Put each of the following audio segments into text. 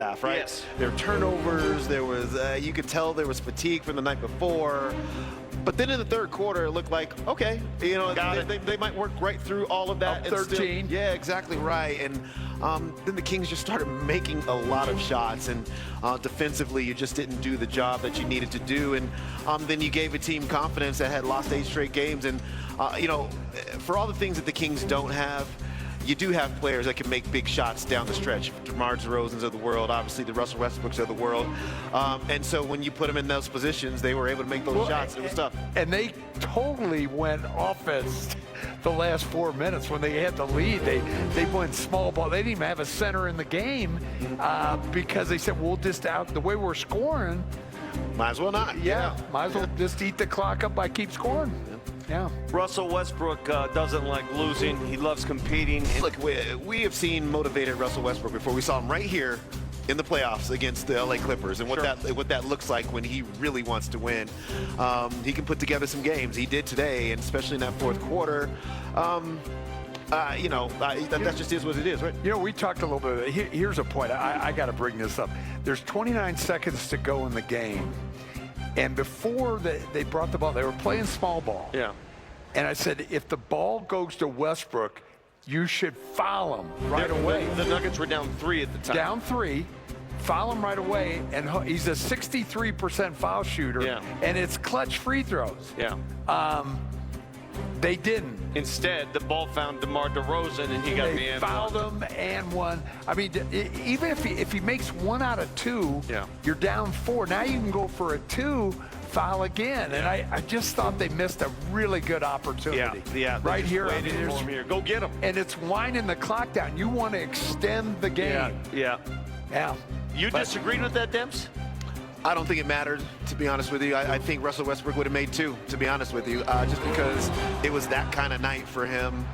Right? Yes. There were turnovers. There was, you could tell there was fatigue from the night before. But then in the third quarter, it looked like, okay, you know, they might work right through all of that. Up 13. Yeah, exactly right. And then the Kings just started making a lot of shots. And defensively, you just didn't do the job that you needed to do. And then you gave a team confidence that had lost 8 straight games. And, you know, for all the things that the Kings don't have, you do have players that can make big shots down the stretch. DeMar DeRozan's of the world, obviously the Russell Westbrooks of the world. And so when you put them in those positions, they were able to make those shots. It was tough. And they totally went offense the last 4 minutes when they had the lead. They went small ball. They didn't even have a center in the game because they said, we'll just out the way we're scoring. Might as well not. Yeah, might as well just eat the clock up by keep scoring. Yeah. Russell Westbrook doesn't like losing. He loves competing. Look, we have seen motivated Russell Westbrook before. We saw him right here in the playoffs against the LA Clippers, and what that looks like when he really wants to win. He can put together some games. He did today, and especially in that fourth quarter. You know, that just is what it is, right? You know, we talked a little bit. Here's a point. I got to bring this up. There's 29 seconds to go in the game. And before they brought the ball, they were playing small ball. Yeah. And I said, if the ball goes to Westbrook, you should foul him right away. The Nuggets were down 3 at the time. Down 3, foul him right away, and he's a 63% foul shooter. Yeah. And it's clutch free throws. Yeah. They didn't. Instead, the ball found DeMar DeRozan, and he got the end. They fouled him and won. I mean, even if he makes 1 out of 2, you're down 4. Now you can go for a 2, foul again. And I just thought they missed a really good opportunity. Yeah. Right here. I mean, here. Go get him. And it's winding the clock down. You want to extend the game. Yeah. You disagreed with that, Demps? I don't think it mattered, to be honest with you. I think Russell Westbrook would have made 2, to be honest with you, just because it was that kind of night for him.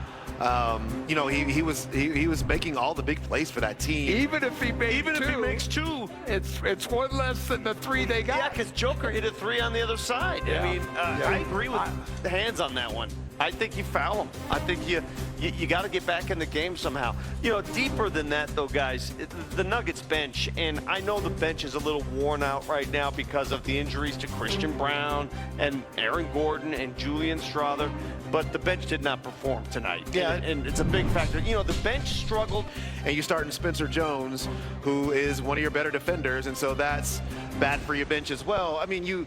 You know, he was making all the big plays for that team. Even if he makes 2, it's 1 less than the 3 they got. Yeah, because Joker hit a 3 on the other side. Yeah. I mean, I agree with the hands on that one. I think you foul him. I think you got to get back in the game somehow. You know, deeper than that, though, guys, the Nuggets bench, and I know the bench is a little worn out right now because of the injuries to Christian Brown and Aaron Gordon and Julian Strawther, but the bench did not perform tonight. Yeah. And it's a big factor. You know, the bench struggled. And you start in Spencer Jones, who is one of your better defenders, and so that's bad for your bench as well. I mean, you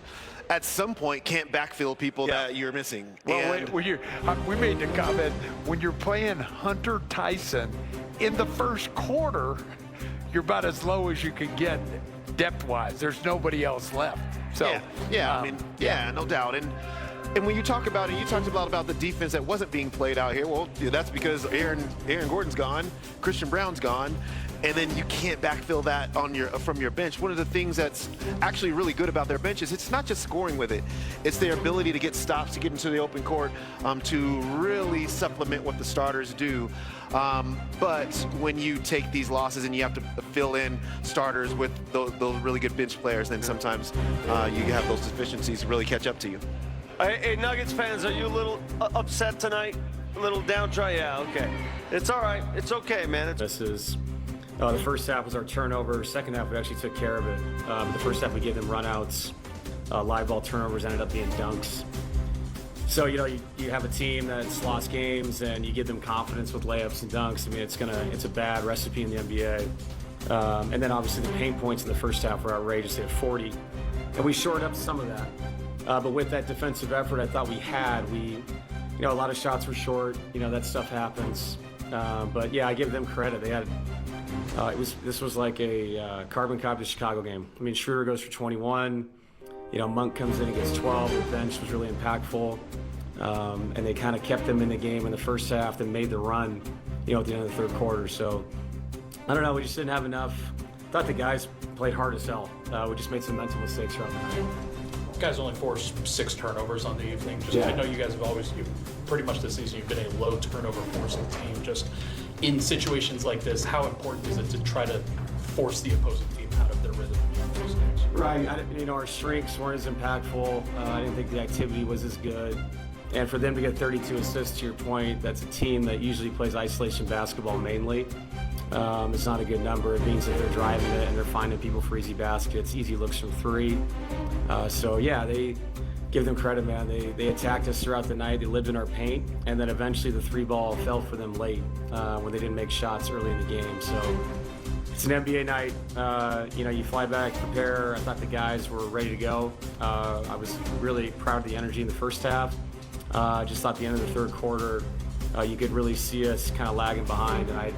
at some point can't backfill people that you're missing. Well, we made the comment, when you're playing Hunter Tyson in the first quarter, you're about as low as you can get depth-wise. There's nobody else left. So I mean, no doubt. And when you talk about it, you talked about the defense that wasn't being played out here. Well, that's because Aaron Gordon's gone, Christian Brown's gone, and then you can't backfill that from your bench. One of the things that's actually really good about their bench is it's not just scoring with it. It's their ability to get stops, to get into the open court, to really supplement what the starters do. But when you take these losses and you have to fill in starters with those really good bench players, then sometimes you have those deficiencies really catch up to you. Hey, Nuggets fans, are you a little upset tonight? A little downtrodden? Yeah, okay. It's all right. It's okay, man. This is the first half was our turnover. Second half, we actually took care of it. The first half, we gave them runouts. Live ball turnovers ended up being dunks. So, you know, you have a team that's lost games and you give them confidence with layups and dunks. I mean, it's a bad recipe in the NBA. And then obviously the pain points in the first half were outrageous. They had 40. And we shored up some of that. But with that defensive effort I thought we had, a lot of shots were short. You know, that stuff happens. But yeah, I give them credit. They had, this was like a carbon copy of the Chicago game. I mean, Schroeder goes for 21. You know, Monk comes in and gets 12. The bench was really impactful. And they kind of kept them in the game in the first half and made the run, you know, at the end of the third quarter. So, I don't know, we just didn't have enough. I thought the guys played hard as hell. We just made some mental mistakes throughout the night. Guys only forced 6 turnovers on the evening. I know you guys have always, pretty much this season, you've been a low turnover forcing team. Just in situations like this, how important is it to try to force the opposing team out of their rhythm in those games? Right. Our strengths weren't as impactful. I didn't think the activity was as good. And for them to get 32 assists, to your point, that's a team that usually plays isolation basketball mainly. It's not a good number. It means that they're driving it and they're finding people for easy baskets, easy looks from three. So yeah, they give them credit, man. They attacked us throughout the night. They lived in our paint, and then eventually the three ball fell for them late when they didn't make shots early in the game. So it's an NBA night. You fly back, prepare. I thought the guys were ready to go. I was really proud of the energy in the first half. Just thought the end of the third quarter, you could really see us kind of lagging behind, and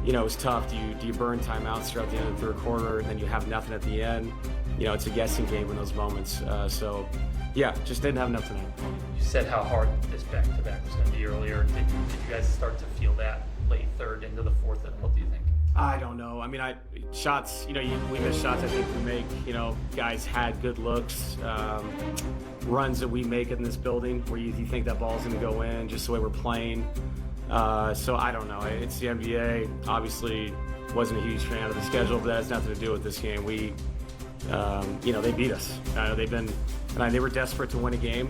it was tough. Do you burn timeouts throughout the end of the third quarter, and then you have nothing at the end? It's a guessing game in those moments. So, yeah, just didn't have enough tonight. You said how hard this back-to-back was going to be earlier. Did you guys start to feel that late third into the fourth? And what do you think? I don't know. I mean, shots, we miss shots I think we make. Guys had good looks. Runs that we make in this building where you think that ball's going to go in, just the way we're playing. So I don't know. It's the NBA. Obviously, wasn't a huge fan of the schedule, but that has nothing to do with this game. We, they beat us. They were desperate to win a game.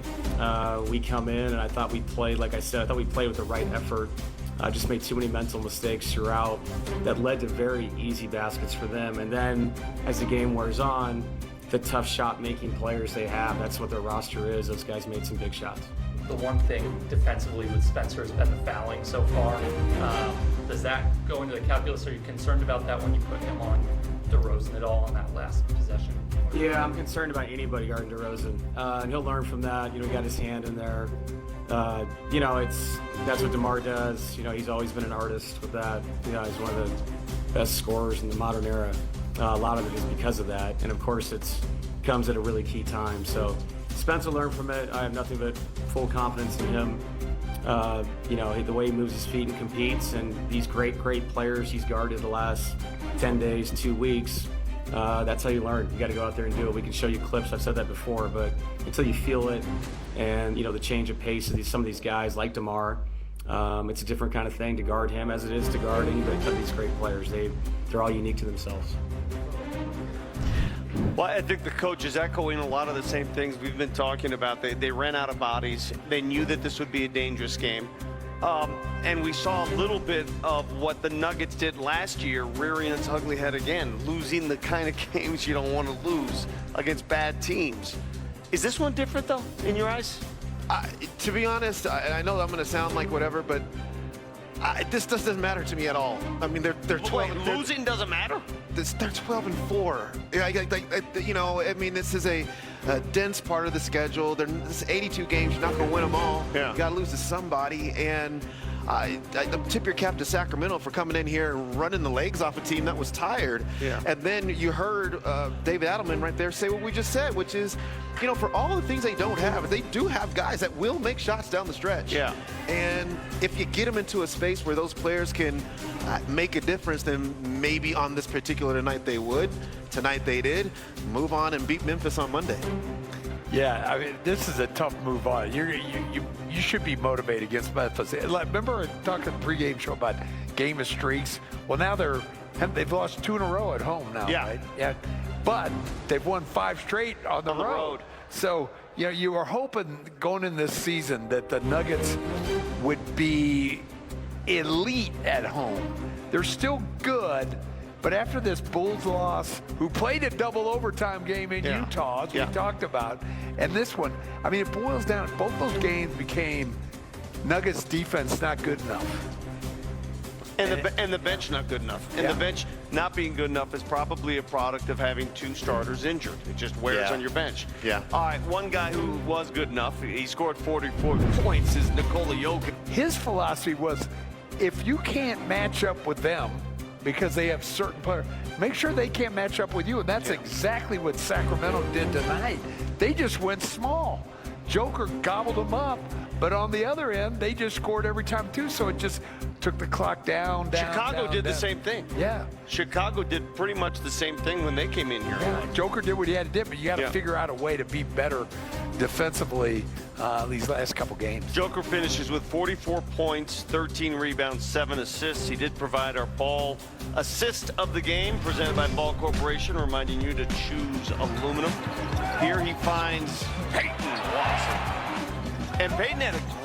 We come in, and I thought we played, like I said, with the right effort. Just made too many mental mistakes throughout that led to very easy baskets for them. And then as the game wears on, the tough shot-making players they have, that's what their roster is. Those guys made some big shots. The one thing defensively with Spencer has been the fouling so far. Does that go into the calculus? Are you concerned about that when you put him on DeRozan at all on that last possession? Yeah, I'm concerned about anybody guarding DeRozan. And he'll learn from that. He got his hand in there. That's what DeMar does. He's always been an artist with that. He's one of the best scorers in the modern era. A lot of it is because of that. And of course, it comes at a really key time. So Spencer learned from it. I have nothing but full confidence in him. The way he moves his feet and competes, and these great players he's guarded the last 10 days, 2 weeks. That's how you learn. You got to go out there and do it. We can show you clips. I've said that before, but until you feel it, and the change of pace of some of these guys like DeMar, it's a different kind of thing to guard him as it is to guard anybody of these great players. They're all unique to themselves. Well, I think the coach is echoing a lot of the same things we've been talking about. They ran out of bodies. They knew that this would be a dangerous game. And we saw a little bit of what the Nuggets did last year, rearing its ugly head again, losing the kind of games you don't want to lose against bad teams. Is this one different, though, in your eyes? To be honest, I know I'm going to sound like whatever, but this doesn't matter to me at all. I mean, they're 12. Wait, losing doesn't matter? They're 12-4. This is a dense part of the schedule. There's 82 games. You're not going to win them all. Yeah. You got to lose to somebody. And I tip your cap to Sacramento for coming in here and running the legs off a team that was tired. Yeah. And then you heard David Adelman right there say what we just said, which is, for all the things they don't have, they do have guys that will make shots down the stretch. Yeah. And if you get them into a space where those players can make a difference, then maybe on this particular night they would. Tonight they did. Move on and beat Memphis on Monday. Yeah, this is a tough move on. You should be motivated against Memphis. Remember talking pregame show about game of streaks? Well, now they've lost 2 in a row at home now, yeah. Right? Yeah. But they've won 5 straight on the road. So, you were hoping going in this season that the Nuggets would be elite at home. They're still good. But after this Bulls loss, who played a double overtime game in Utah, as we talked about, and this one, it boils down, both those games became Nuggets defense not good enough. And the bench not good enough. And the bench not being good enough is probably a product of having 2 starters injured. It just wears on your bench. Yeah. All right, one guy who was good enough, he scored 44 points, is Nikola Jokic. His philosophy was, if you can't match up with them, because they have certain players, make sure they can't match up with you. And that's exactly what Sacramento did tonight. They just went small. Joker gobbled them up. But on the other end, they just scored every time, too. So it just took the clock down. Chicago did the same thing. Yeah. Chicago did pretty much the same thing when they came in here. Yeah. Joker did what he had to do, but you got to figure out a way to be better defensively these last couple games. Joker finishes with 44 points, 13 rebounds, 7 assists. He did provide our ball assist of the game, presented by Ball Corporation, reminding you to choose aluminum. Here he finds Peyton Watson. And Peyton had a